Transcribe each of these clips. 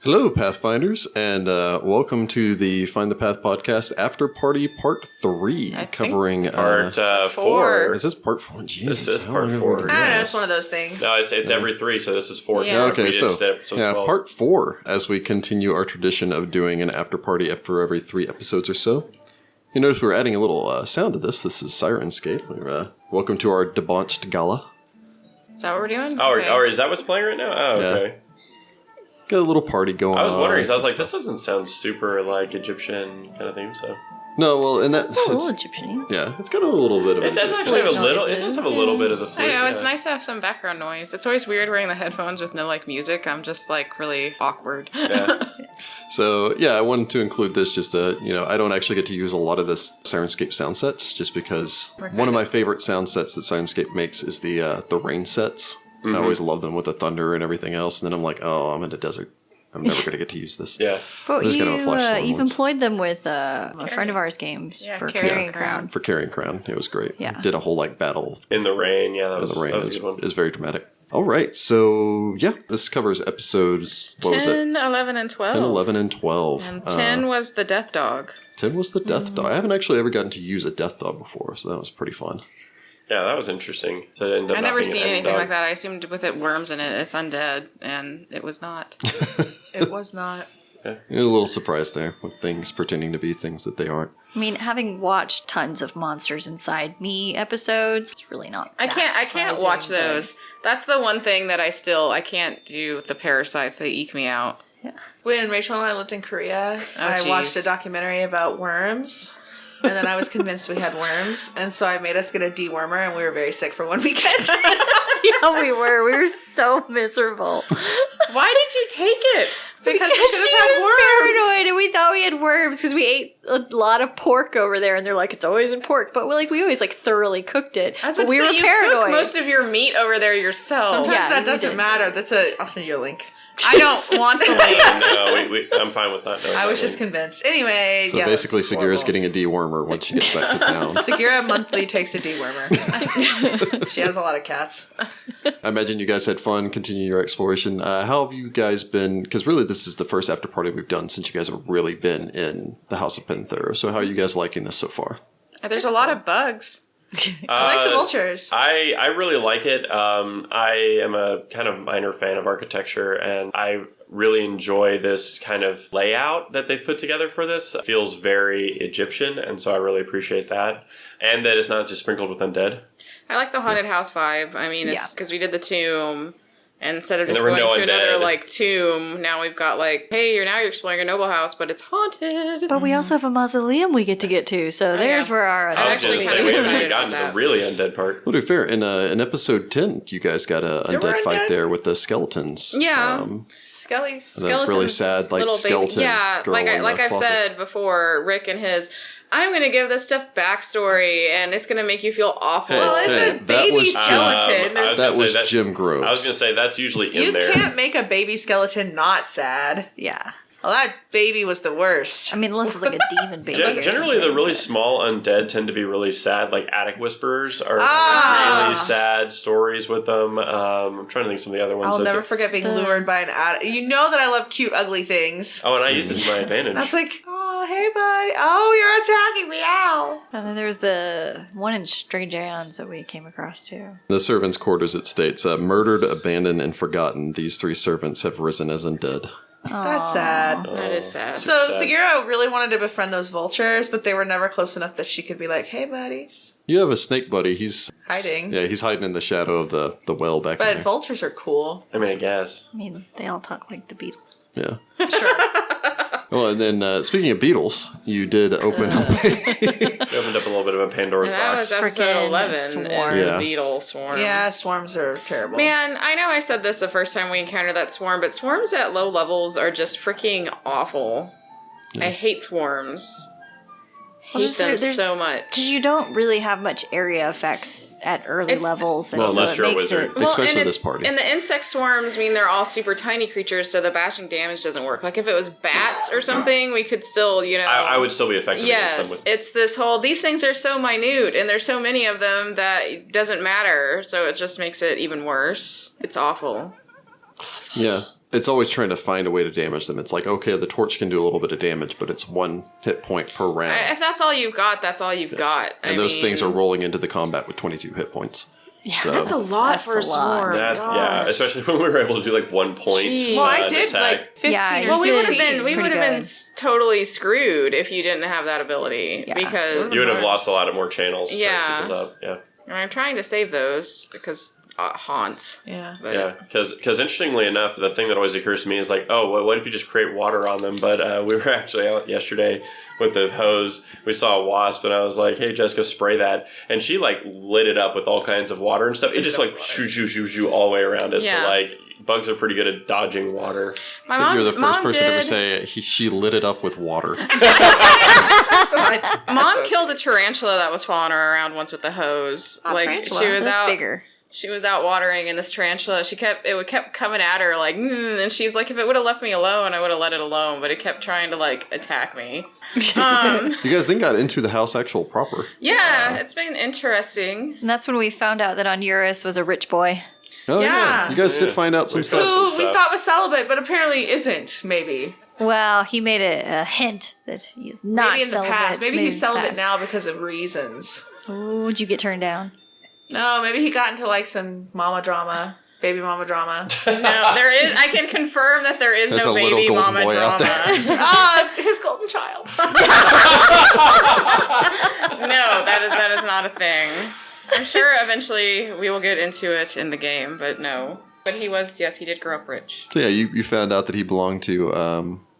Hello, Pathfinders, and welcome to the Find the Path podcast After Party Part 3, covering... Part 4. Is this Part 4? Jesus, this is Part 4. I don't know, it's one of those things. No, it's every 3, so this is 4. Yeah. Okay, so yeah, Part 4, as we continue our tradition of doing an After Party after every 3 episodes or so. You notice we're adding a little sound to this. This is Sirenscape. Welcome to our debauched gala. Is that what we're doing? Oh, okay. Or is that what's playing right now? Oh, okay. Yeah. Got a little party going on. I was wondering, because I was like, this doesn't sound super, like, Egyptian kind of theme, so... No, well, and it's a little Egyptian. Yeah, it's got a little bit of it. Does actually have a little. It does have a little bit of the flute. I know, it's nice to have some background noise. It's always weird wearing the headphones with no, like, music. I'm just, like, really awkward. Yeah. So, yeah, I wanted to include this just to, I don't actually get to use a lot of this Sirenscape sound sets, just because one of my favorite sound sets that Sirenscape makes is the rain sets. Mm-hmm. I always love them with the thunder and everything else, and then I'm like, oh, I'm in a desert. I'm never going to get to use this. Yeah. But you've employed them with a friend of ours games for Carrying Crown. For Carrying Crown. It was great. Yeah. Did a whole battle. In the rain. Yeah, that was a good one. It was very dramatic. All right. So, yeah, this covers episodes, 10, 11, and 12. 10, 11, and 12. And 10 was the Death Dog. 10 was the Death Dog. I haven't actually ever gotten to use a Death Dog before, so that was pretty fun. Yeah, that was interesting. To end up I've never seen anything like that. I assumed with it worms in it, it's undead, and it was not. It was not. Yeah. A little surprised there with things pretending to be things that they aren't. I mean, having watched tons of Monsters Inside Me episodes, it's really not. I can't watch those. That's the one thing that I can't do with the parasites. They eke me out. Yeah. When Rachel and I lived in Korea, I watched a documentary about worms. And then I was convinced we had worms, and so I made us get a dewormer, and we were very sick for one weekend. Yeah, we were. We were so miserable. Why did you take it? Because we she should have had was worms. paranoid, and we thought we had worms because we ate a lot of pork over there, and they're like, it's always in pork. But we always thoroughly cooked it. But we were paranoid. You cook most of your meat over there yourself. Sometimes that doesn't matter. I'll send you a link. I don't want the link. No, I'm fine with that. No, I was just convinced. Anyway, so basically, Sagira's getting a dewormer once she gets back to town. Sagira monthly takes a dewormer. She has a lot of cats. I imagine you guys had fun continuing your exploration. How have you guys been? Because really, this is the first after party we've done since you guys have really been in the House of Penthero. So how are you guys liking this so far? There's a lot of bugs. I like the vultures. I really like it. I am a kind of minor fan of architecture, and I really enjoy this kind of layout that they've put together for this. It feels very Egyptian, and so I really appreciate that. And that it's not just sprinkled with undead. I like the haunted house vibe. I mean, it's because we did the tomb. And instead of just going to another, tomb, now we've got, hey, you're exploring a noble house, but it's haunted. But we also have a mausoleum we get to, so there's where our... I was going to say, we haven't gotten to the really undead part. Well, to be fair, in episode 10, you guys got an undead fight there with the skeletons. Yeah. Skeletons. Really sad, skeleton baby. Yeah, girl like I've said before, Rick and his... I'm going to give this stuff backstory, and it's going to make you feel awful. Well, it's a baby skeleton. That was Jim Groves. I was going to say, that's usually in there. You can't make a baby skeleton not sad. Yeah. Well, that baby was the worst. I mean, unless it's like a demon baby. Generally, the really small undead tend to be really sad. Like Attic Whisperers are really sad stories with them. I'm trying to think of some of the other ones. I'll never forget being lured by an attic. You know that I love cute, ugly things. Oh, and I use it to my advantage. I was like, oh, hey, buddy. Oh, you're attacking me. Ow. And then there's the one in Strange Aeons that we came across, too. The servants' quarters, it states, murdered, abandoned, and forgotten, these 3 servants have risen as undead. That's sad. That is sad. So Sagira really wanted to befriend those vultures, but they were never close enough that she could be like, hey, buddies. You have a snake buddy. He's hiding. Yeah, he's hiding in the shadow of the well back there. But vultures are cool. I mean, I guess. I mean, they all talk like the Beatles. Yeah. Sure. Well, and then speaking of Beatles, you did open up. We opened up a little bit of a Pandora's box. That was episode 11. Swarm. The Beetle Swarm. Yeah, swarms are terrible. Man, I know I said this the first time we encountered that swarm, but swarms at low levels are just freaking awful. Yeah. I hate swarms. Hate them so much. Because you don't really have much area effects at early levels. Well, unless you're a wizard. Especially this party. And the insect swarms mean they're all super tiny creatures, so the bashing damage doesn't work. Like, if it was bats or something, we could still, I would still be effective against them. It's this whole, these things are so minute, and there's so many of them that it doesn't matter, so it just makes it even worse. It's awful. Yeah. it's always trying to find a way to damage them. It's like, okay, the torch can do a little bit of damage, but it's 1 hit point per round. If that's all you've got, that's all you've got. And those things are rolling into the combat with 22 hit points. Yeah, so, that's a lot for a swarm. Yeah, especially when we were able to do like 1 point. Jeez. Well, I did attack. like 15 Yeah, or Well, we would have 16. been totally screwed if you didn't have that ability because You would have lost a lot of more channels. Yeah. To keep us up. Yeah. And I'm trying to save those because haunts. Yeah. But Yeah, because interestingly enough, the thing that always occurs to me is like, oh, well, what if you just create water on them? But we were actually out yesterday with the hose. We saw a wasp, and I was like, hey, Jessica, spray that. And she, like, lit it up with all kinds of water and stuff. It just, like, shoo all the way around it. Yeah. So, like, bugs are pretty good at dodging water. My I think mom, you're the first person to ever did- say she lit it up with water. Mom killed a tarantula that was following her around once with the hose. Tarantula? She was That's out. bigger. She was out watering, and this tarantula, it kept coming at her, like, and she's like, if it would have left me alone, I would have let it alone, but it kept trying to, like, attack me. You guys then got into the house actual proper. Yeah, it's been interesting. And that's when we found out that Onuris was a rich boy. Oh, Yeah. You guys did Yeah. find out some We stuff. found some Who we stuff. thought was celibate, but apparently isn't, maybe. Well, he made a hint that he's not Maybe in the celibate. past. Maybe he's in the celibate past. now because of reasons. Oh, would you get turned down? No, maybe he got into like some mama drama, baby mama drama. No, I can confirm that there is There's no a little baby golden mama boy out drama. His golden child. No, that is not a thing. I'm sure eventually we will get into it in the game, but no. But he did grow up rich. So yeah, you found out that he belonged to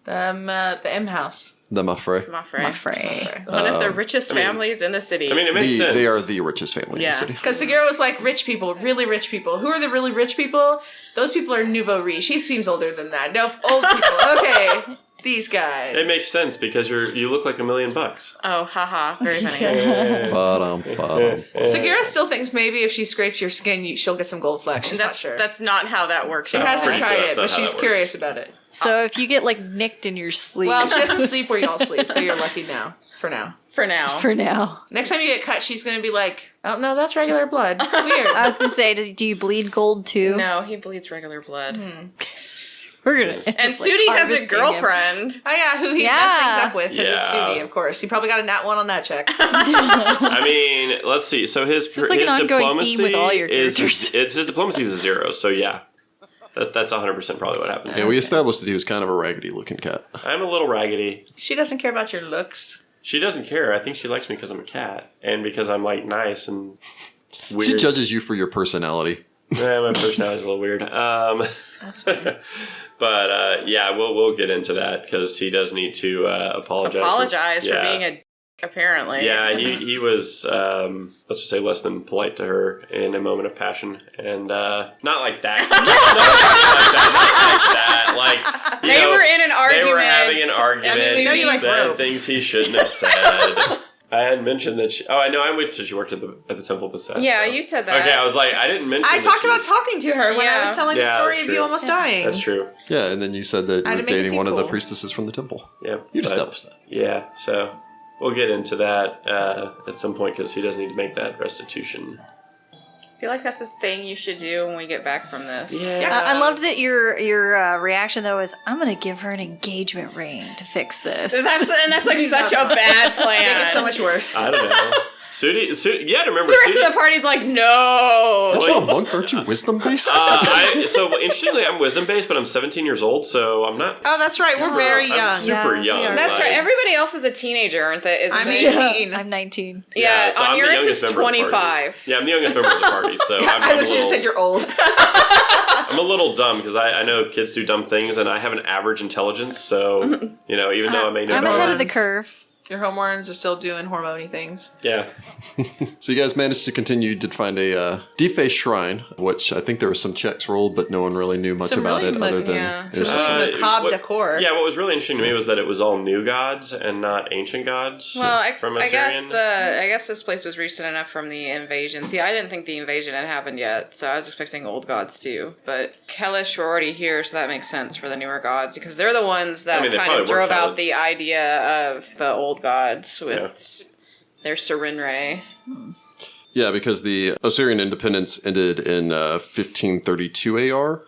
The M house. the Maffrey. Maffrey. One of the richest families in the city. I mean, it makes sense. They are the richest family in the Yeah. city. Because Sagira was like, rich people, really rich people. Who are the really rich people? Those people are nouveau riche. He seems older than that. Nope, old people. Okay, these guys. It makes sense because you look like $1 million. Oh, haha, very funny. Bottom. Sagira still thinks maybe if she scrapes your skin, she'll get some gold flecks. She's not sure. That's not how that works. She at all. hasn't pretty tried sure it, that's not but how she's that curious works. about it. So if you get like nicked in your sleep, Well, she doesn't sleep where y'all sleep, so you're lucky now. For now. For now. for now. Next time you get cut, she's going to be like, oh, no, that's regular blood. Weird. I was gonna say, do you bleed gold too? No, he bleeds regular blood. We're gonna. And like, Sudi has a harvesting him. girlfriend. Oh, yeah, who he Yeah. messed things up with, because it's Yeah. Sudi, of course. He probably got a nat 1 on that check. I mean, let's see. So his is like an ongoing diplomacy theme with all your is characters. his diplomacy is a 0. So yeah, that's 100% probably what happened. Yeah, we established that he was kind of a raggedy looking cat. I'm a little raggedy. She doesn't care about your looks. She doesn't care. I think she likes me because I'm a cat and because I'm like nice and weird. She judges you for your personality. My personality's a little weird. That's fine. But yeah, we'll get into that because he does need to apologize. Apologize for Yeah. being a apparently. Yeah, he was, let's just say, less than polite to her in a moment of passion, and not like that. Not like that. Like, They were in an argument. They were having an argument. I know you He like said rope. things he shouldn't have said. I had mentioned that she. Oh, I know. I went to. She worked at the Temple of Bethesda. Yeah, so. you said that. Okay, I was like, I didn't mention. I that talked she about was- talking to her when I Yeah. was telling the Yeah, story that's of you true. almost dying. That's true. Yeah, and then you said that I had you to were make it dating seem one of the cool. priestesses from the temple. Yeah, You but- established that. Yeah, so we'll get into that at some point because he does need to make that restitution. I feel like that's a thing you should do when we get back from this. Yes. I loved that your reaction though was, I'm gonna give her an engagement ring to fix this. That's like such a bad plan. Make it so much worse. I don't know. Sudi, you had to remember. The rest Sudi, of the party's like, no. Aren't you a monk? Aren't you wisdom based? so interestingly, I'm wisdom based, but I'm 17 years old, so I'm not. Oh, that's right. We're very young. I'm super Yeah, young. we are. That's like- right. Everybody else is a teenager, aren't they? Isn't I'm they? 18. I'm 19. Yeah, so I'm the Onuris youngest is member of the party. 25. Yeah, I'm the youngest member of the party, so Yeah, I'm I a was just said little, you're old. I'm a little dumb because I know kids do dumb things, and I have an average intelligence, so even though I may know I'm better, ahead of the Hormones. curve. Your hormones are still doing hormone things. yeah. So you guys managed to continue. You did find a defaced shrine, which I think there was some checks rolled, but no one really knew much Some about really it other than yeah. it was Some just really macabre what- decor. Yeah, what was really interesting to me was that it was all new gods and not ancient gods. Well, from I guess Assyrian. I guess this place was recent enough from the invasion. See, I didn't think the invasion had happened yet, so I was expecting old gods too. But Kelish were already here, so that makes sense for the newer gods because they're the ones that I mean, they kind probably of were drove out Kelish. the idea of the old gods with Yeah. their Serenre. Yeah, because the Assyrian independence ended in 1532 AR.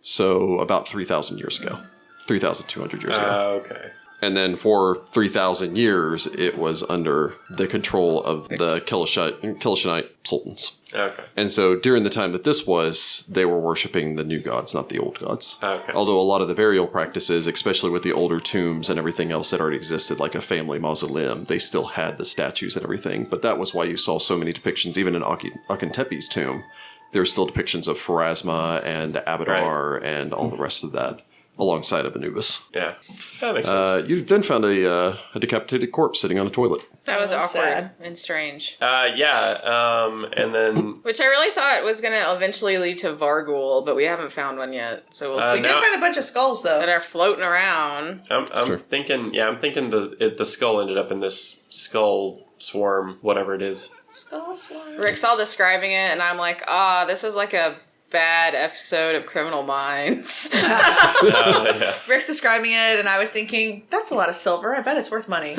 So about 3,000 years ago. 3,200 years ago. Okay. And then for 3,000 years, it was under the control of the Kelishite sultans. Okay. And so during the time that this was, they were worshipping the new gods, not the old gods. Okay. Although a lot of the burial practices, especially with the older tombs and everything else that already existed, like a family mausoleum, they still had the statues and everything. But that was why you saw so many depictions, even in Akhentepe's tomb. There were still depictions of Pharasma and Abadar and all the rest of that. Alongside of Anubis. Yeah, that makes sense. You then found a decapitated corpse sitting on a toilet. That was awkward sad. and strange. And then... Which I really thought was going to eventually lead to Varghul, but we haven't found one yet. So we'll see. We did find a bunch of skulls, though. That are floating around. I'm thinking the skull ended up in this skull swarm, whatever it is. Skull swarm. Rick's all describing it, and I'm like, this is like a bad episode of Criminal Minds. Yeah. Rick's describing it, and I was thinking, that's a lot of silver. I bet it's worth money.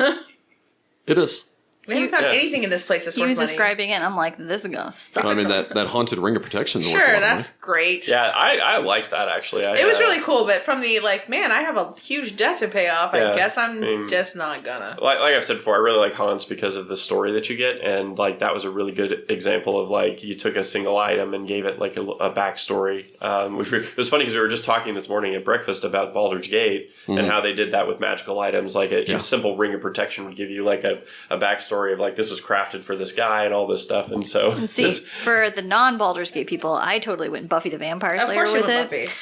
It is. We haven't found anything in this place that's He worth was money. describing it, and I'm like, this is gonna suck. I mean, that haunted ring of protection. Sure, that's great. Yeah, I liked that, actually. It was really cool, but from the, man, I have a huge debt to pay off. I guess I'm just not gonna. Like I've said before, I really like haunts because of the story that you get, and, that was a really good example of, you took a single item and gave it, a backstory. It was funny because we were just talking this morning at breakfast about Baldur's Gate and how they did that with magical items. A simple ring of protection would give you, a backstory of, this was crafted for this guy and all this stuff, and so... And see, for the non-Baldur's Gate people, I totally went Buffy the Vampire Slayer with it.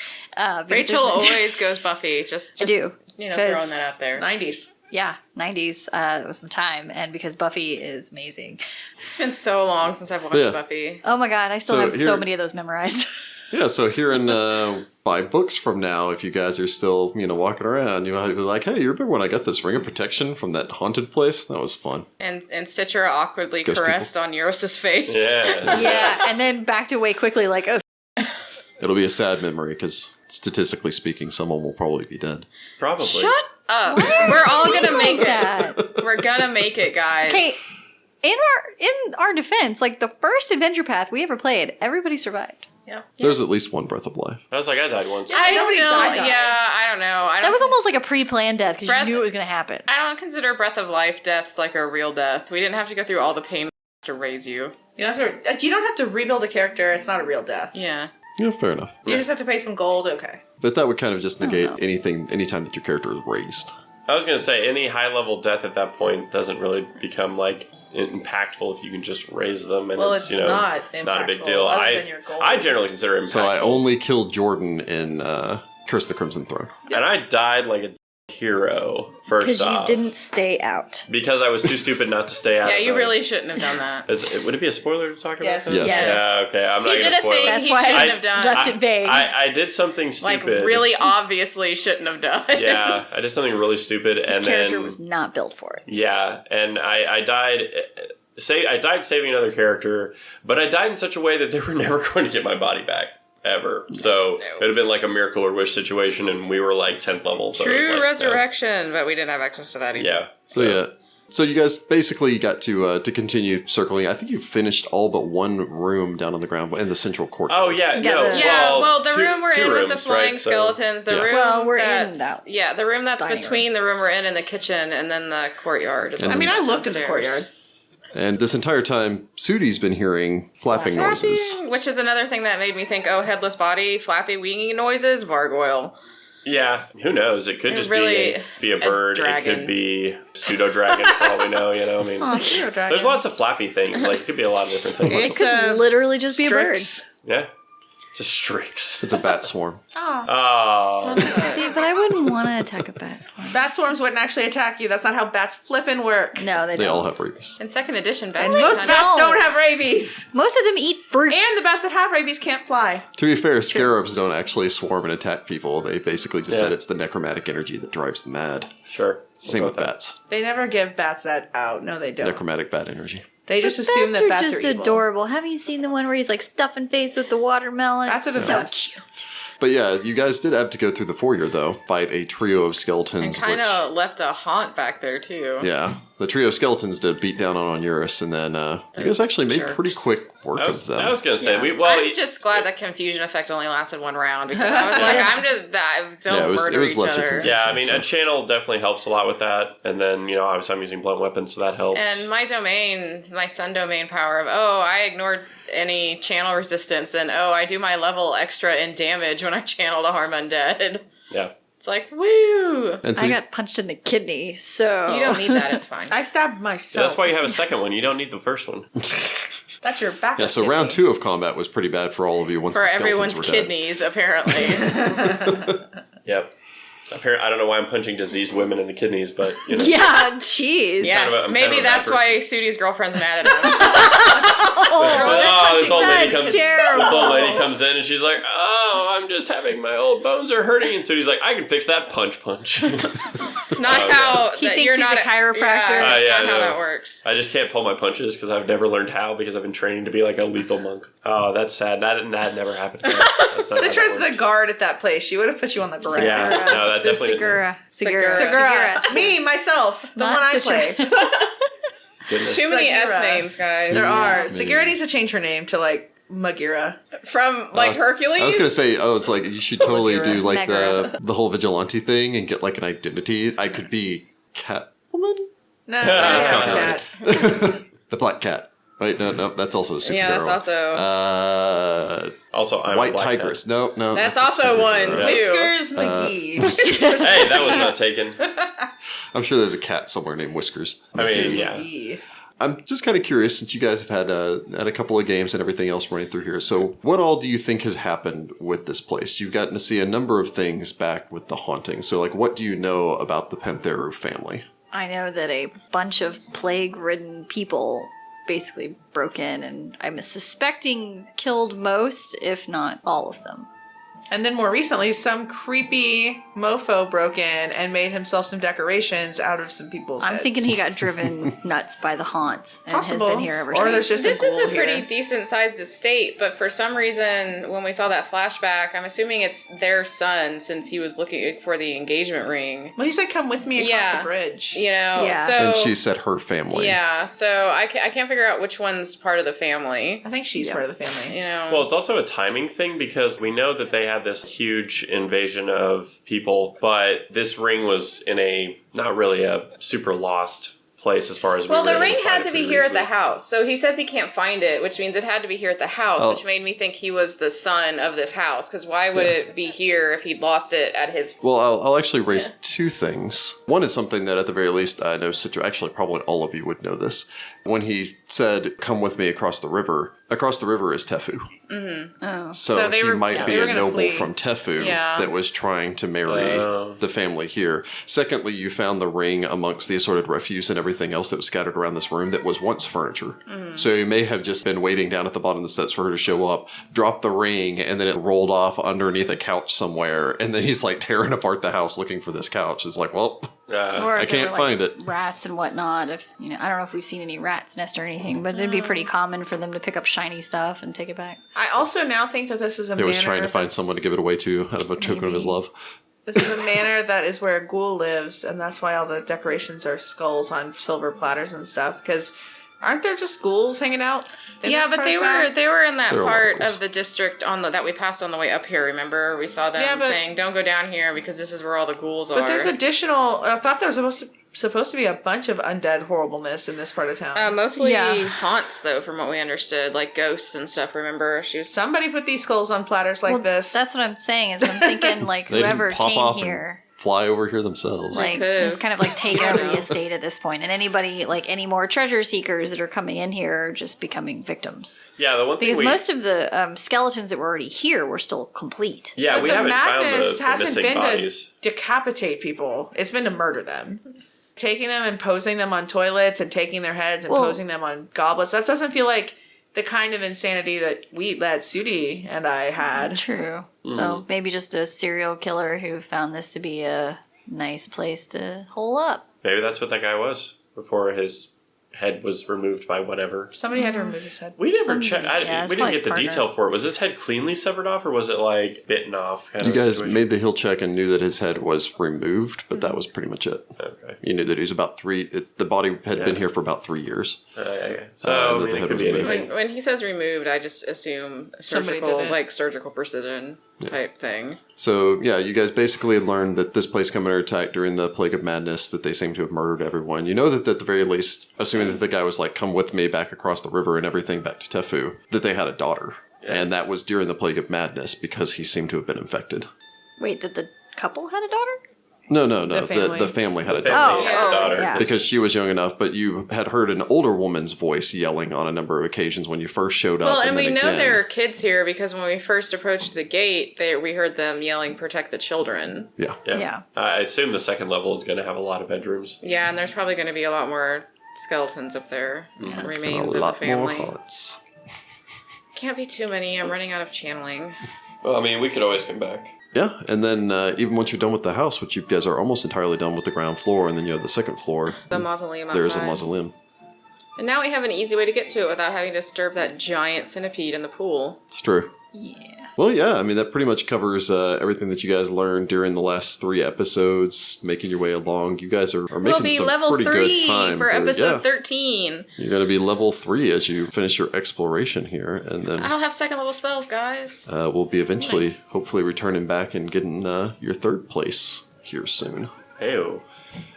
Rachel always goes Buffy. Just I do. Throwing that out there. 90s. Yeah, 90s was my time, and because Buffy is amazing. It's been so long since I've watched Buffy. Oh my god, I still have so many of those memorized. Yeah, so here in 5 books from now, if you guys are still, walking around, you might be like, hey, you remember when I got this ring of protection from that haunted place? That was fun. And Sitra awkwardly Ghost caressed on Eurus's face. Yeah. Yeah, and then backed away quickly oh. It'll be a sad memory, because statistically speaking, someone will probably be dead. Probably. Shut up. We're all gonna make that? it. We're gonna make it, guys. Okay, in our defense, the first adventure path we ever played, everybody survived. Yeah. There's at least one breath of life. I was like, I died once. Nobody died. I don't know. That was almost like a pre-planned death, because you knew it was going to happen. I don't consider Breath of Life deaths like a real death. We didn't have to go through all the pain to raise you. You don't have to rebuild a character. It's not a real death. Yeah. Yeah, fair enough. You just have to pay some gold. Okay. But that would kind of just negate anytime that your character is raised. I was going to say, any high-level death at that point doesn't really become, impactful if you can just raise them, and it's not a big deal. I generally consider it impactful. So I only killed Jordan in Curse of the Crimson Throne. And I died like a hero, first off. Because you didn't stay out. Because I was too stupid not to stay out. Yeah, you really shouldn't have done that. Would it be a spoiler to talk about that? Yes. Yeah, okay, I'm not going to spoil it. That's why shouldn't have done. Left it vague. I did something stupid. Really obviously shouldn't have done. Yeah, I did something really stupid. His character was not built for it. Yeah, and I died... I died saving another character, but I died in such a way that they were never going to get my body back, ever. So it would have been like a Miracle or Wish situation, and we were 10th level. So True resurrection, but we didn't have access to that either. Yeah. So you guys basically got to continue circling. I think you finished all but one room down on the ground in the central court. Oh, yeah. The room we're in with the flying skeletons. The room we're in now. Yeah, the room that's between the room we're in and the kitchen, and then the courtyard. I looked in the courtyard. And this entire time, Sudi's been hearing flapping noises. Which is another thing that made me think, headless body, flappy winging noises, Vargoyle. Yeah, who knows? It could just be a bird. Dragon. It could be pseudo-dragon, for all we know, pseudo-dragon. There's lots of flappy things. It could be a lot of different things. It could literally just be a bird. Yeah. Just Strix. It's a bat swarm. Oh. See, but I wouldn't want to attack a bat swarm. Bat swarms wouldn't actually attack you. That's not how bats flippin' work. No, they don't. They all have rabies. In 2nd edition, bats And most bats don't have rabies. Most of them eat fruit. And the bats that have rabies can't fly. To be fair, scarabs don't actually swarm and attack people. They basically just said it's the necromantic energy that drives them mad. Sure. Same with bats. They never give bats that out. No, they don't. Necromantic bat energy. They just assume that bats are just evil. adorable. Haven't you seen the one where he's stuffing face with the watermelon? Bats are the best. Cute. But yeah, you guys did have to go through the foyer, though. Fight a trio of skeletons. And kind of left a haunt back there, too. Yeah. The trio of skeletons did beat down on Onuris, and then you guys actually made pretty quick work I of was them. going to say, I'm just glad the confusion effect only lasted one round because I was like, don't murder each other. Yeah, I mean, a channel definitely helps a lot with that. And then, obviously I'm using blunt weapons, so that helps. And my sun domain power of, I ignored any channel resistance, and I do my level extra in damage when I channel to harm undead. Yeah. It's like, woo! And I got punched in the kidney, so... You don't need that, it's fine. I stabbed myself. Yeah, that's why you have a second one. You don't need the first one. That's your backup. Yeah, so kidney. round 2 of combat was pretty bad for all of you once For the skeletons everyone's were kidneys, apparently. Yep. I don't know why I'm punching diseased women in the kidneys, but, Yeah, jeez. Yeah, I'm maybe kind of a that's bad why Sudi's girlfriend's mad at him. this old lady That's terrible. This old lady comes in and she's like, I'm just having my old bones are hurting. And Sudi's like, I can fix that. Punch. It's not how... He thinks you're he's not a chiropractor. Yeah, that's not how no. that works. I just can't pull my punches because I've never learned how because I've been training to be like a lethal monk. Oh, that's sad. That never happened. That's not how that Citra's the worked. guard at that place. She would have put you on the ground. Yeah, no, that definitely didn't. Segura. Me, myself. The Not one I Citra. play. Goodness. Too many Sagira. S names, guys. There are. Maybe. Segura needs to change her name to, Magira. From, Hercules? I was going to say, it's like, you should totally do, That's like, Megara. the whole vigilante thing and get, like, an identity. I could be Catwoman? No, That's that. The Black Cat. Wait, no, that's also a superhero. Yeah, that's also... Also, I'm White a black Tigress. No. That's a also one, superhero. too. Whiskers McGee. cat. Hey, that was not taken. I'm sure there's a cat somewhere named Whiskers. I mean, Whiskers yeah. McGee. I'm just kind of curious, since you guys have had a couple of games and everything else running through here. So what all do you think has happened with this place? You've gotten to see a number of things back with the haunting. So, like, what do you know about the Pantheru family? I know that a bunch of plague-ridden people basically broke in and I'm suspecting killed most, if not all of them. And then more recently, some creepy mofo broke in and made himself some decorations out of some people's I'm heads. thinking he got driven nuts by the haunts and Possible. has been here ever Or since. there's just This a is a ghoul pretty here. decent sized estate, but for some reason, when we saw that flashback, I'm assuming it's their son since he was looking for the engagement ring. Well, he said, "Come with me across Yeah. the bridge." So... And she said her family. Yeah, so I can't figure out which one's part of the family. I think she's part of the family. Well, it's also a timing thing because we know that they had this huge invasion of people, but this ring was in not really a super lost place as far as Well, we were the able ring to had find to it be pretty here at the easily. house. So he says he can't find it, which means it had to be here at the house, Oh. which made me think he was the son of this house. Because why would it be here if he'd lost it at his... Well, I'll actually raise two things. One is something that at the very least I know Sitra, actually probably all of you would know this. When he said, "Come with me across the river is Tefu. Oh. So they he were- might be they were a gonna noble flee. from Tefu Yeah. that was trying to marry the family here. Secondly, you found the ring amongst the assorted refuse and everything else that was scattered around this room that was once furniture. So you may have just been waiting down at the bottom of the steps for her to show up, drop the ring, and then it rolled off underneath a couch somewhere. And then he's like tearing apart the house looking for this couch. It's like, well, Or I if there can't were, find it. Rats and whatnot. If I don't know if we've seen any rats nest or anything, but it'd be pretty common for them to pick up shiny stuff and take it back. I also now think that this is a he manor. was trying to find that's- someone to give it away to out of a token of his love. This is a manor that is where a ghoul lives, and that's why all the decorations are skulls on silver platters and stuff. Because aren't there just ghouls hanging out? in Yeah, this but part they of town? were in that There are part locals. of the district that we passed on the way up here. Remember, we saw them Yeah, but- saying, "Don't go down here because this is where all the ghouls are." But there's additional. I thought there was supposed to be a bunch of undead horribleness in this part of town. mostly Yeah. haunts, though, from what we understood, like ghosts and stuff. Remember, she was. Somebody put these skulls on platters like Well, this. That's what I'm saying. Is I'm thinking like They whoever didn't pop came off here. and fly over here themselves. Like, could've. it's kind of like take over the estate at this point, and anybody like any more treasure seekers that are coming in here are just becoming victims. Yeah, the one thing Because most of the skeletons that were already here were still complete. Yeah, But we the haven't found madness the hasn't missing been bodies. to decapitate people. It's been to murder them. Taking them and posing them on toilets and taking their heads and Well- posing them on goblets. That doesn't feel like the kind of insanity that Sudi and I had. True. So maybe just a serial killer who found this to be a nice place to hole up. Maybe that's what that guy was before his head was removed by whatever. Somebody had to remove his head. We never checked. it's We didn't probably get the partner. detail for it. Was his head cleanly severed off, or was it like bitten off? You guys made the heal check and knew that his head was removed, but that was pretty much it. Okay. You knew that he was about the body had been here for about 3 years. So, and that the it head could was be removed. anything. When he says removed, I just assume Somebody surgical, did it. like surgical precision type thing. So, yeah, you guys basically learned that this place came under attack during the Plague of Madness, that they seem to have murdered everyone. You know that at the very least, assuming that the guy was like, come with me back across the river and everything back to Tefu, that they had a daughter. Yeah. And that was during the Plague of Madness because he seemed to have been infected. Wait, that the couple had a daughter? No. The family. The family had a The daughter. family had a daughter. yeah. Because she was young enough, but you had heard an older woman's voice yelling on a number of occasions when you first showed up. Well, and we then know again. there are kids here because when we first approached the gate, we heard them yelling, "Protect the children." Yeah. Yeah. I assume the second level is going to have a lot of bedrooms. Yeah, and there's probably going to be a lot more skeletons up there. Remains a of lot the more family. hearts. Can't be too many. I'm running out of channeling. Well, I mean, we could always come back. Yeah, and then even once you're done with the house, which you guys are almost entirely done with the ground floor, and then you have the second floor, The mausoleum outside. there's a mausoleum. And now we have an easy way to get to it without having to disturb that giant centipede in the pool. It's true. Yeah. Well, yeah, I mean, that pretty much covers everything that you guys learned during the last 3 episodes, making your way along. You guys are making We'll be some level pretty 3 good time. for episode yeah, 13. You're going to be level 3 as you finish your exploration here, and then I'll have second level spells, guys. we'll be eventually, Nice. hopefully, returning back and getting your 3rd place here soon. Ew.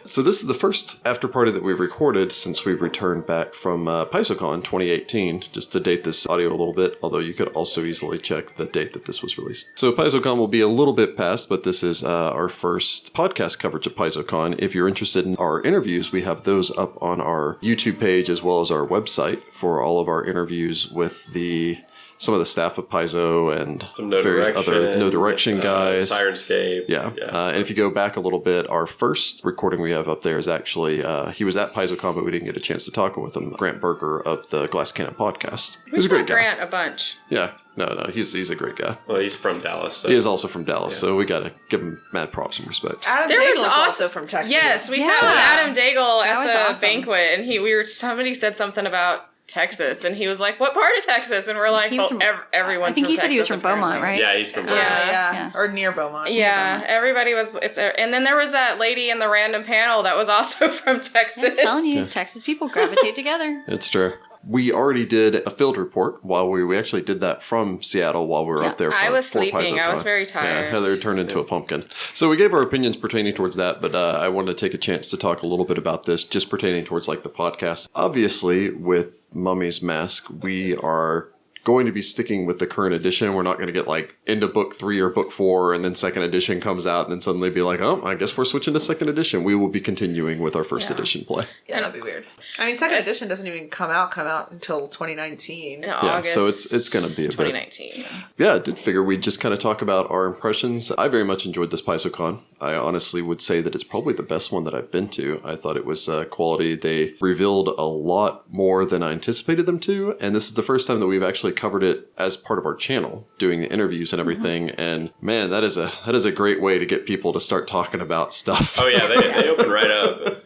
So this is the first after party that we've recorded since we've returned back from PaizoCon 2018, just to date this audio a little bit, although you could also easily check the date that this was released. So PaizoCon will be a little bit past, but this is our first podcast coverage of PaizoCon. If you're interested in our interviews, we have those up on our YouTube page as well as our website for all of our interviews with some of the staff of Paizo and Some No various Direction. other No Direction guys. Sirenscape. Yeah. And if you go back a little bit, our first recording we have up there is actually, he was at PaizoCon, but we didn't get a chance to talk with him. Grant Berger of the Glass Cannon podcast. He's a great guy. Grant a bunch. Yeah. No, he's a great guy. Well, he's from Dallas. So. He is also from Dallas, so we got to give him mad props and respect. Adam There was Daigle's also- also from Texas. Yes, we Yeah. sat with Adam Daigle That at was the awesome. banquet, and somebody said something about Texas, and he was like, "What part of Texas?" And we're like, He was "Well, from- everyone's I think from he said he was Texas, from Beaumont, apparently." right? Yeah, he's from Yeah. Yeah. Or near Beaumont. Yeah, everybody was. And then there was that lady in the random panel that was also from Texas. I'm telling you, Texas people gravitate together. It's true. We already did a field report while we actually did that from Seattle while we were up there. I was for sleeping. I was PaizoCon. very tired. Yeah, Heather turned into a pumpkin. So we gave our opinions pertaining towards that, but I wanted to take a chance to talk a little bit about this just pertaining towards like the podcast. Obviously, with Mummy's Mask, we are going to be sticking with the current edition. We're not going to get like into book 3 or book 4 and then second edition comes out and then suddenly be like, oh, I guess we're switching to second edition. We will be continuing with our first edition play. Yeah, that'd be weird. I mean, second edition doesn't even come out until 2019. In Yeah, August, so it's going to be a bit. 2019. Yeah, I did figure we'd just kind of talk about our impressions. I very much enjoyed this PaizoCon. I honestly would say that it's probably the best one that I've been to. I thought it was quality. They revealed a lot more than I anticipated them to, and this is the first time that we've actually covered it as part of our channel, doing the interviews and everything. And man, that is a great way to get people to start talking about stuff. Oh yeah, they open right up.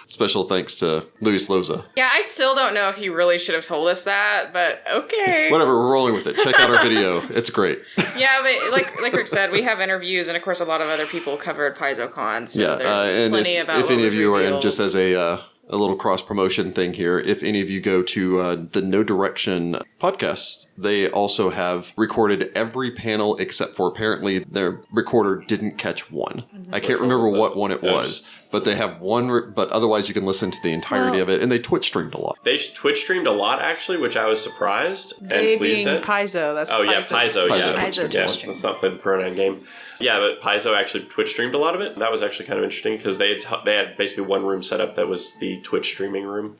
Special thanks to Luis Loza. Yeah, I still don't know if he really should have told us that, but okay. Whatever, we're rolling with it. Check out our video. It's great. Yeah, but like Rick said, we have interviews, and of course, a lot of other people covered PaizoCon, so there's and plenty if about what any was of you are in, revealed. just as a little cross promotion thing here, if any of you go to the No Direction podcast, they also have recorded every panel except for apparently their recorder didn't catch one. I can't one remember was that? what one it was, but they have one. But otherwise, you can listen to the entirety of it, and they Twitch streamed a lot. They Twitch streamed a lot actually, which I was surprised They and pleased being at. Paizo. That's Oh yeah, Paizo Paizo. Yeah, Paizo yeah. Twitch stream. Let's not play the pronoun game. Yeah, but Paizo actually Twitch streamed a lot of it. That was actually kind of interesting because they had basically one room set up that was the Twitch streaming room,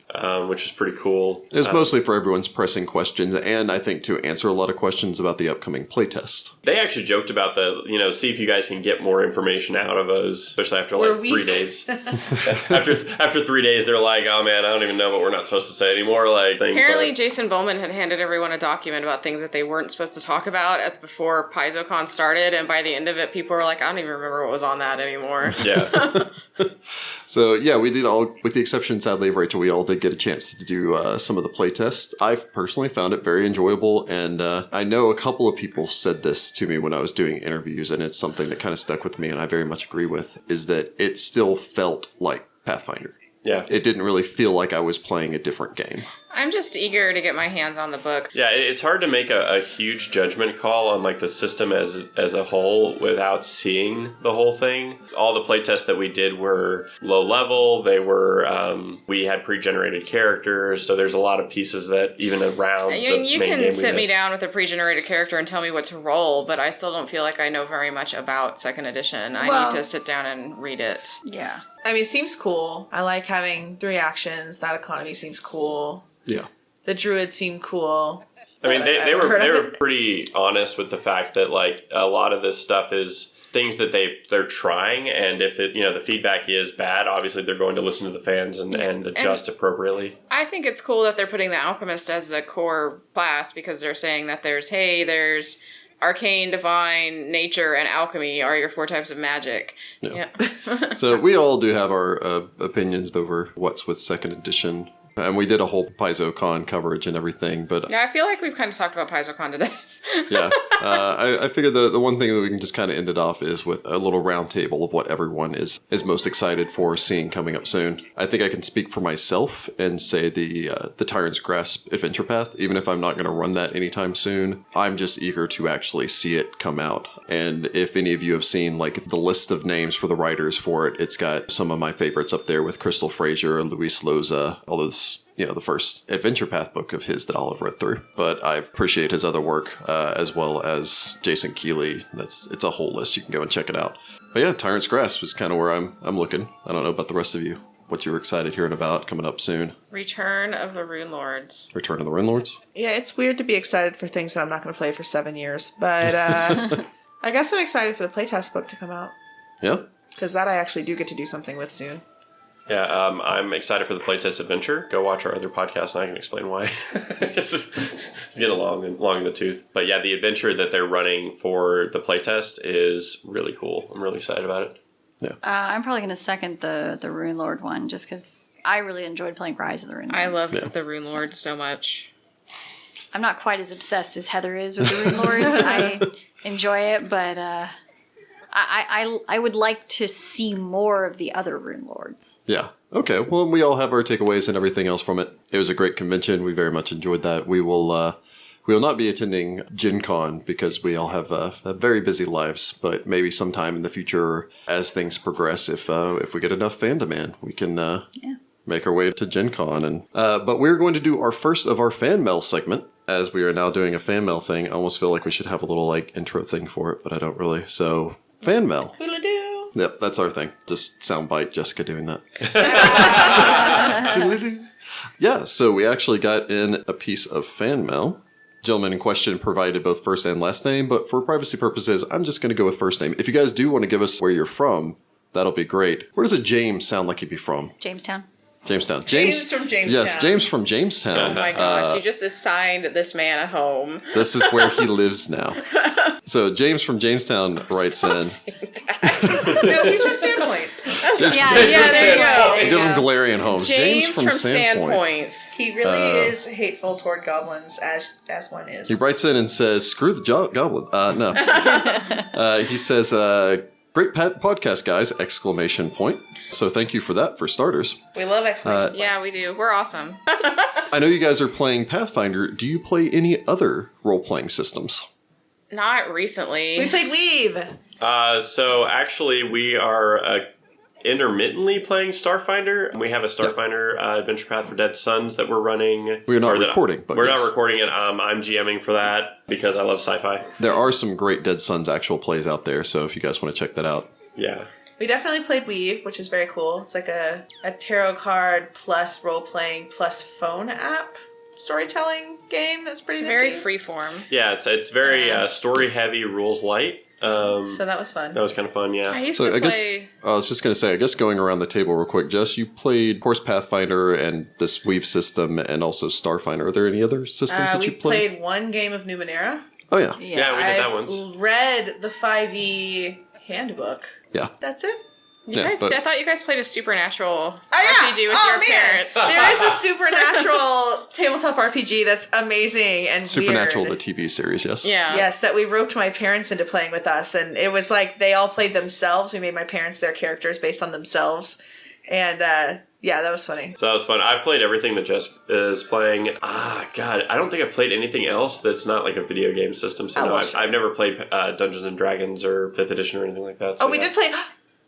which is pretty cool. It was mostly for everyone's pressing questions, and I think to answer a lot of questions about the upcoming playtest. They actually joked about see if you guys can get more information out of us, especially after like 3 days. days. after 3 days, they're like, oh man, I don't even know what we're not supposed to say anymore. Apparently, Jason Bowman had handed everyone a document about things that they weren't supposed to talk about before PaizoCon started, and by the end of it, people were like, I don't even remember what was on that anymore. Yeah. So yeah, we did all, with the exception sadly of Rachel, we all did get a chance to do some of the playtest. I personally found it very enjoyable, and I know a couple of people said this to me when I was doing interviews, and it's something that kind of stuck with me, and I very much agree with, is that it still felt like Pathfinder. Yeah. It didn't really feel like I was playing a different game. I'm just eager to get my hands on the book. Yeah, it's hard to make a huge judgment call on the system as a whole without seeing the whole thing. All the playtests that we did were low level. They were we had pre-generated characters, so there's a lot of pieces that even around the main game you we can sit me missed. down with a pre-generated character and tell me what to roll, but I still don't feel like I know very much about second edition. I need to sit down and read it. Yeah. I mean, it seems cool. I like having 3 actions. That economy seems cool. Yeah. The druid seemed cool. I mean, they were pretty honest with the fact that a lot of this stuff is things that they're trying, and if the feedback is bad, obviously they're going to listen to the fans and adjust appropriately. I think it's cool that they're putting the alchemist as a core class, because they're saying that there's arcane, divine, nature, and alchemy are your 4 types of magic. Yeah. Yeah. So we all do have our opinions over what's with second edition. And we did a whole PaizoCon coverage and everything, but Yeah, I feel like we've kind of talked about PaizoCon to death. yeah, I figured the one thing that we can just kind of end it off is with a little round table of what everyone is most excited for seeing coming up soon. I think I can speak for myself and say the Tyrant's Grasp adventure path, even if I'm not going to run that anytime soon. I'm just eager to actually see it come out. And if any of you have seen the list of names for the writers for it, it's got some of my favorites up there with Crystal Frazier, Luis Loza, all those. The first adventure path book of his that I'll have read through. But I appreciate his other work, as well as Jason Keeley. It's a whole list. You can go and check it out. But yeah, Tyrant's Grasp is kind of where I'm looking. I don't know about the rest of you. What you were excited hearing about coming up soon. Return of the Rune Lords. Return of the Rune Lords? Yeah, it's weird to be excited for things that I'm not going to play for 7 years. But I guess I'm excited for the playtest book to come out. Yeah? Because that I actually do get to do something with soon. Yeah, I'm excited for the playtest adventure. Go watch our other podcast, and I can explain why. It's getting long in the tooth. But yeah, the adventure that they're running for the playtest is really cool. I'm really excited about it. Yeah. I'm probably going to second the Rune Lord one, just because I really enjoyed playing Rise of the Rune Lords. I love the Rune Lords so much. I'm not quite as obsessed as Heather is with the Rune Lords. I enjoy it, but I would like to see more of the other Rune Lords. Yeah. Okay. Well, we all have our takeaways and everything else from it. It was a great convention. We very much enjoyed that. We will not be attending Gen Con because we all have very busy lives, but maybe sometime in the future as things progress, if we get enough fan demand, we can make our way to Gen Con. But we're going to do our first of our fan mail segment. As we are now doing a fan mail thing, I almost feel like we should have a little intro thing for it, but I don't really. So fan mail. Hula-doo. Yep, that's our thing. Just soundbite Jessica doing that. Yeah, so we actually got in a piece of fan mail. Gentleman in question provided both first and last name, but for privacy purposes, I'm just going to go with first name. If you guys do want to give us where you're from, that'll be great. Where does a James sound like he'd be from? Jamestown. Jamestown. James from Jamestown. Yes, James from Jamestown. Oh my gosh, you just assigned this man a home. This is where he lives now. So James from Jamestown writes in. No, he's from Sandpoint. There you go. Give him Golarion homes. James from Sandpoint. He really is hateful toward goblins, as one is. He writes in and says, "Screw the goblin." No. He says, "Great podcast, guys!" Exclamation point. So thank you for that, for starters. We love exclamation points. Yeah, we do. We're awesome. I know you guys are playing Pathfinder. Do you play any other role-playing systems? Not recently. We played Weave. So actually, we are intermittently playing Starfinder. We have a Starfinder Adventure Path for Dead Suns that we're running. We're not recording, but we're yes. not recording it. I'm GMing for that because I love sci-fi. There are some great Dead Suns actual plays out there, so if you guys want to check that out. Yeah. We definitely played Weave, which is very cool. It's like a tarot card plus role-playing plus phone app storytelling game. That's pretty It's very nifty. freeform. Yeah, it's very story-heavy, rules light. So that was fun. That was kind of fun, yeah. I used to play... I was just going to say, I guess going around the table real quick, Jess, you played, of course, Pathfinder and this Weave system and also Starfinder. Are there any other systems that you played? We played one game of Numenera. Oh, yeah. Yeah, we did that once. I read the 5e handbook. Yeah. That's it. I thought you guys played a Supernatural RPG with your parents. There is a Supernatural tabletop RPG that's amazing and Supernatural, weird. the TV series, yes. Yeah. Yes, that we roped my parents into playing with us. And it was like they all played themselves. We made my parents their characters based on themselves. And yeah, that was funny. So that was fun. I've played everything that Jess is playing. God, I don't think I've played anything else that's not like a video game system. So I've never played Dungeons and Dragons or 5th edition or anything like that. So we did play...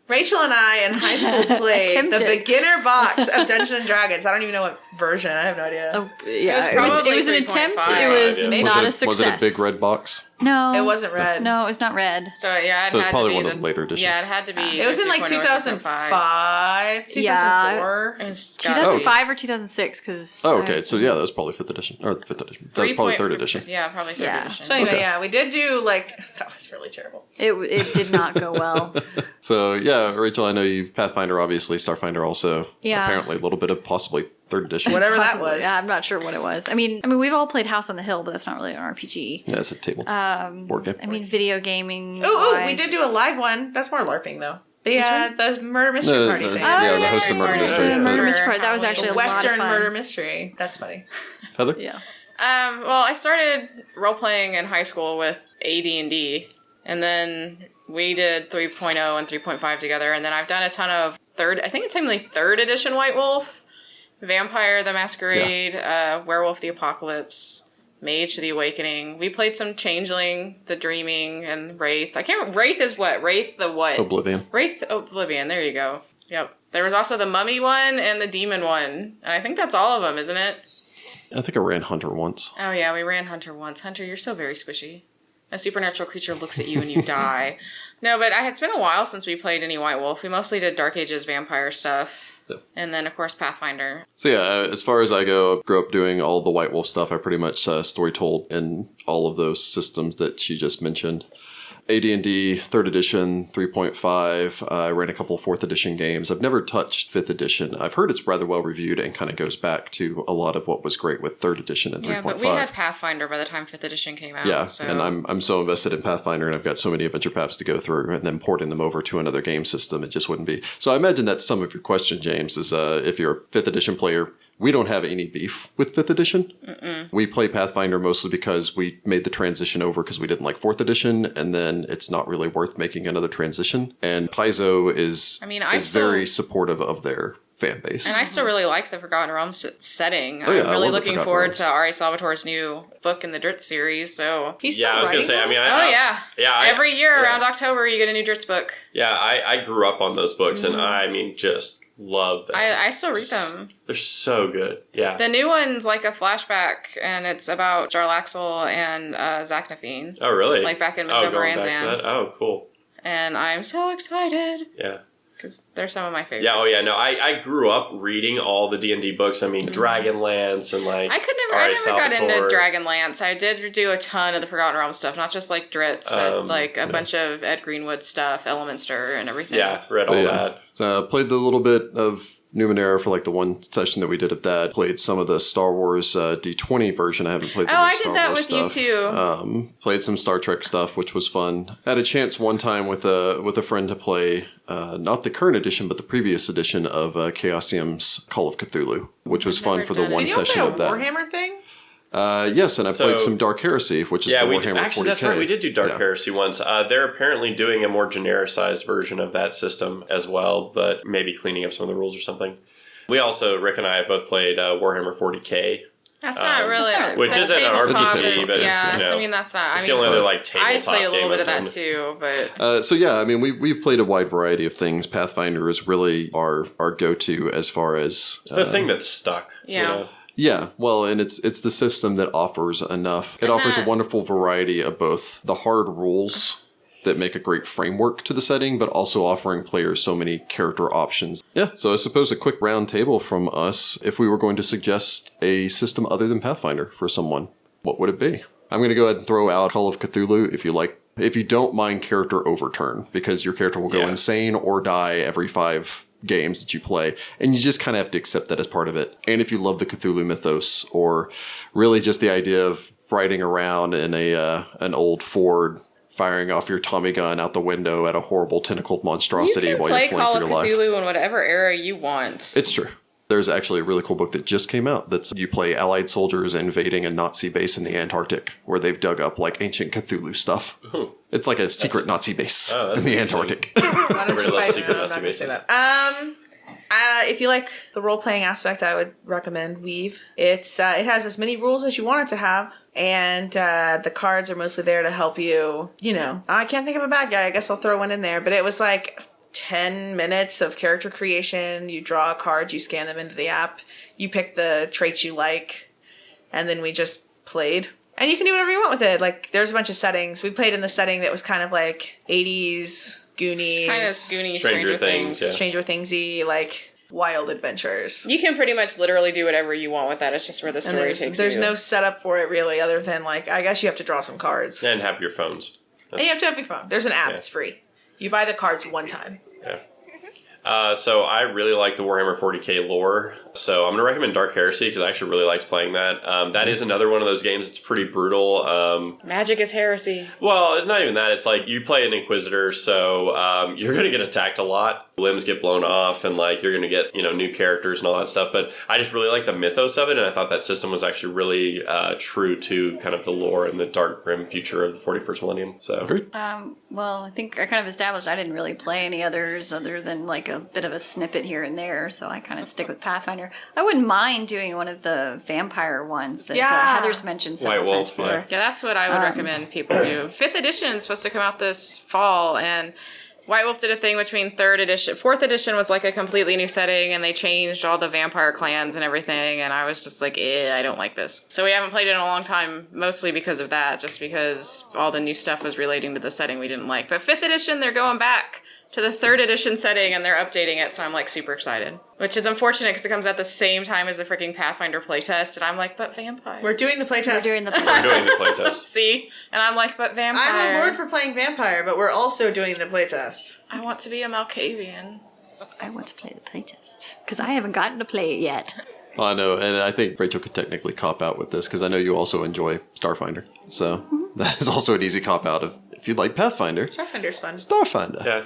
Rachel and I in high school played the beginner box of Dungeons and Dragons. I don't even know what version. I have no idea. Oh, yeah, it was an attempt. 3.5. It was not a success. Was it a big red box? No. It wasn't red. No, it was 'not red. So yeah, it's probably one of the later editions. Yeah, it had to be. It was in like 2005, 2004. It was 2005 or 2006, because... Oh, okay. So yeah, that was probably 5th edition. Or 5th edition. That was probably 3rd edition. Yeah, probably 3rd edition. So anyway, we did do like... That was really terrible. It did not go well. So yeah, Rachel, I know you Pathfinder, obviously, Starfinder also. Yeah. Apparently a little bit of possibly 3rd edition. Whatever that Possibly. was. Yeah, I'm not sure what it was. I mean, we've all played House on the Hill, but that's not really an RPG. Yeah, it's a table. Board game. I mean, video gaming. Ooh, we did do a live one. That's more LARPing though. The murder mystery party thing. The hosted murder mystery. The murder mystery party. That was actually a lot of Western fun. murder mystery. That's funny. Heather? Yeah. Well, I started role-playing in high school with AD&D, and then we did 3.0 and 3.5 together, and then I've done a ton of I think it's like 3rd edition White Wolf, Vampire the Masquerade, Werewolf the Apocalypse, Mage the Awakening. We played some Changeling, The Dreaming, and Wraith. I can't remember. Wraith is what? Wraith the what? Oblivion. Wraith Oblivion. There you go. Yep. There was also the Mummy one and the Demon one. And I think that's all of them, isn't it? I think I ran Hunter once. Oh, yeah. We ran Hunter once. Hunter, you're so very squishy. A supernatural creature looks at you and you die. No, but it's been a while since we played any White Wolf. We mostly did Dark Ages vampire stuff. Yeah. And then, of course, Pathfinder. So yeah, as far as I go, I grew up doing all the White Wolf stuff. I pretty much story told in all of those systems that she just mentioned. AD&D, 3rd edition, 3.5. I ran a couple of 4th edition games. I've never touched 5th edition. I've heard it's rather well reviewed and kind of goes back to a lot of what was great with 3rd edition and 3.5. Yeah, but we had Pathfinder by the time 5th edition came out. Yeah, so. and I'm so invested in Pathfinder, and I've got so many adventure paths to go through, and then porting them over to another game system, it just wouldn't be. So I imagine that's some of your question, James, is if you're a 5th edition player, we don't have any beef with 5th edition. We play Pathfinder mostly because we made the transition over because we didn't like 4th edition, and then it's not really worth making another transition. And Paizo is very supportive of their fan base. And I still really like the Forgotten Realms setting. I'm really looking forward to R.A. Salvatore's new book in the Dritz series. So he's still I was going to say, every year around October you get a new Dritz book. Yeah, I grew up on those books, and I mean, just love them. I still read them. They're so good. Yeah. The new one's like a flashback, and it's about Jarlaxle and Zaknafine. Oh, really? Like back in Madoba Ranzan. Oh, cool. And I'm so excited. Yeah. Because they're some of my favorites. Yeah, no, I grew up reading all the D&D books. I mean, Dragonlance and like... I never got into Dragonlance. I did do a ton of the Forgotten Realms stuff, not just like Dritz, but like a bunch of Ed Greenwood stuff, Elemenster and everything. Yeah, read all that. So I played the little bit of Numenera for like the one session that we did of that. Played some of the Star Wars D20 version. I haven't played the new Star Wars stuff. I did that with you too. Played some Star Trek stuff, which was fun. Had a chance one time with a friend to play not the current edition, but the previous edition of Chaosium's Call of Cthulhu, which was fun for the one session of that. Warhammer thing? Yes, and I played some Dark Heresy, which is the Warhammer 40K. That's right. We did do Dark Heresy once. They're apparently doing a more genericized version of that system as well, but maybe cleaning up some of the rules or something. We also, Rick and I have both played Warhammer 40K. That's not really... Which isn't an RPG, but that's not... It's the only other like tabletop I played a little bit of that game. too, but... So yeah, I mean, we've played a wide variety of things. Pathfinder is really our go-to as far as... It's the thing that's stuck. Yeah. You know? Yeah, well, and it's the system that offers enough. It offers a wonderful variety of both the hard rules that make a great framework to the setting, but also offering players so many character options. Yeah, so I suppose a quick round table from us. If we were going to suggest a system other than Pathfinder for someone, what would it be? I'm going to go ahead and throw out Call of Cthulhu if you don't mind character overturn, because your character will go insane or die every 5 games that you play, and you just kind of have to accept that as part of it. And if you love the Cthulhu mythos, or really just the idea of riding around in an old Ford, firing off your Tommy gun out the window at a horrible tentacled monstrosity while you're fleeing for your life. You can play Call of Cthulhu in whatever era you want. It's true. There's actually a really cool book that just came out that's you play Allied soldiers invading a Nazi base in the Antarctic, where they've dug up like ancient Cthulhu stuff. Ooh. It's like a secret Nazi base in the Antarctic. I really love secret Nazi bases. If you like the role-playing aspect, I would recommend Weave. It has as many rules as you want it to have, and the cards are mostly there to help you. I can't think of a bad guy. I guess I'll throw one in there. But it was like 10 minutes of character creation. You draw a card, you scan them into the app, you pick the traits you like, and then we just played. And you can do whatever you want with it. Like, there's a bunch of settings. We played in the setting that was kind of like 80s, Goonies. Kind of Goonies, Stranger Things. Yeah. Stranger Things-y, like wild adventures. You can pretty much literally do whatever you want with that. It's just where the story takes you. There's no setup for it really, other than like, I guess you have to draw some cards. And have your phones. And you have to have your phone. There's an app that's free. You buy the cards one time. Yeah. So I really like the Warhammer 40k lore. So I'm going to recommend Dark Heresy because I actually really liked playing that. That is another one of those games that's pretty brutal. Magic is heresy. Well, it's not even that. It's like you play an Inquisitor, so you're going to get attacked a lot. Limbs get blown off, and like you're going to get new characters and all that stuff. But I just really like the mythos of it, and I thought that system was actually really true to kind of the lore and the dark grim future of the 41st millennium. So, well, I think I kind of established I didn't really play any others other than like a bit of a snippet here and there, so I kind of stick with Pathfinder. I wouldn't mind doing one of the vampire ones that Heather's mentioned several times before. Yeah, that's what I would recommend people do. 5th edition is supposed to come out this fall, and White Wolf did a thing between 3rd edition. 4th edition was like a completely new setting, and they changed all the vampire clans and everything, and I was just like, I don't like this. So we haven't played it in a long time, mostly because of that, just because all the new stuff was relating to the setting we didn't like. But 5th edition, they're going back to the 3rd edition setting, and they're updating it, so I'm like super excited. Which is unfortunate because it comes at the same time as the freaking Pathfinder playtest, and I'm like, but vampire. We're doing the playtest. We're doing the playtest. See? And I'm like, but vampire. I'm on board for playing vampire, but we're also doing the playtest. I want to be a Malkavian. I want to play the playtest because I haven't gotten to play it yet. Well, I know, and I think Rachel could technically cop out with this because I know you also enjoy Starfinder. So that is also an easy cop out of if you like Pathfinder. Starfinder's fun. Starfinder. Yeah.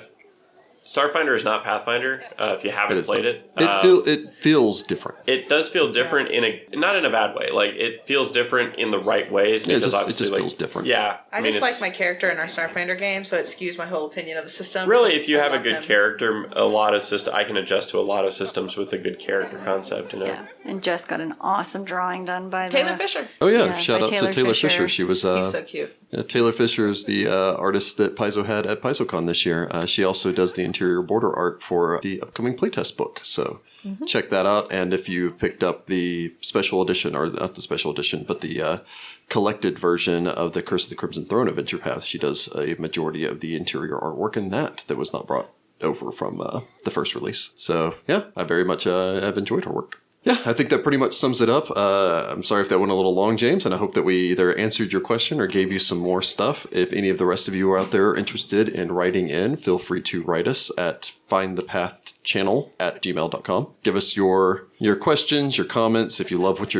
Starfinder is not Pathfinder. If you haven't played it, it feels different. It does feel different not in a bad way. Like it feels different in the right ways. Because it just feels different. Yeah, I just like my character in our Starfinder game, so it skews my whole opinion of the system. Really, if you have a good character, I can adjust to a lot of systems with a good character concept. Yeah, and Jess got an awesome drawing done by Taylor Fisher. Oh yeah, shout out to Taylor Fisher. She was he's so cute. Taylor Fisher is the artist that Paizo had at PaizoCon this year. She also does the interior border art for the upcoming playtest book. So check that out. And if you picked up the special edition, or not the special edition, but the collected version of the Curse of the Crimson Throne Adventure Path, she does a majority of the interior artwork in that was not brought over from the first release. So yeah, I very much have enjoyed her work. Yeah, I think that pretty much sums it up. I'm sorry if that went a little long, James, and I hope that we either answered your question or gave you some more stuff. If any of the rest of you are out there interested in writing in, feel free to write us at findthepathchannel@gmail.com. Give us your questions, your comments. If you love what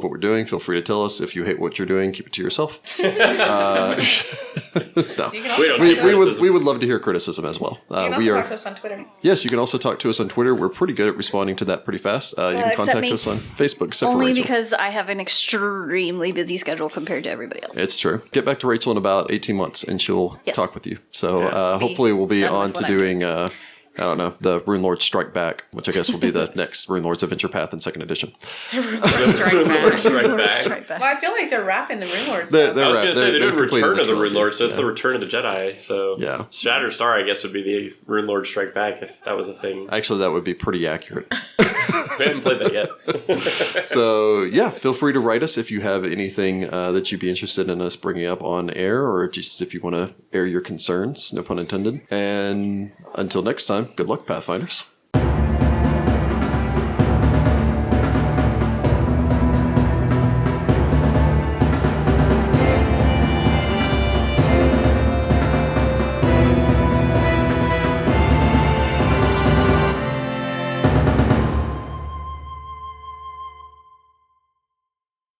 we're doing, feel free to tell us. If you hate what you're doing, keep it to yourself. No. We would love to hear criticism as well. You can also talk to us on Twitter. Yes, you can also talk to us on Twitter. We're pretty good at responding to that pretty fast. You can contact us on Facebook. Except only for Rachel. because I have an extremely busy schedule compared to everybody else. It's true. Get back to Rachel in about 18 months, and she'll talk with you. So hopefully we'll be on to doing... I don't know, the Rune Lords Strike Back, which I guess will be the next Rune Lords Adventure Path in 2nd edition. The Rune Lords Strike Back. Well, I feel like they're wrapping the Rune Lords. I was going to say, they're doing Return of the Rune Lords, so it's the Return of the Jedi. So Shattered Star, I guess, would be the Rune Lords Strike Back if that was a thing. Actually, that would be pretty accurate. We haven't played that yet. So, yeah, feel free to write us if you have anything that you'd be interested in us bringing up on air, or just if you want to air your concerns, no pun intended. And until next time, good luck, Pathfinders.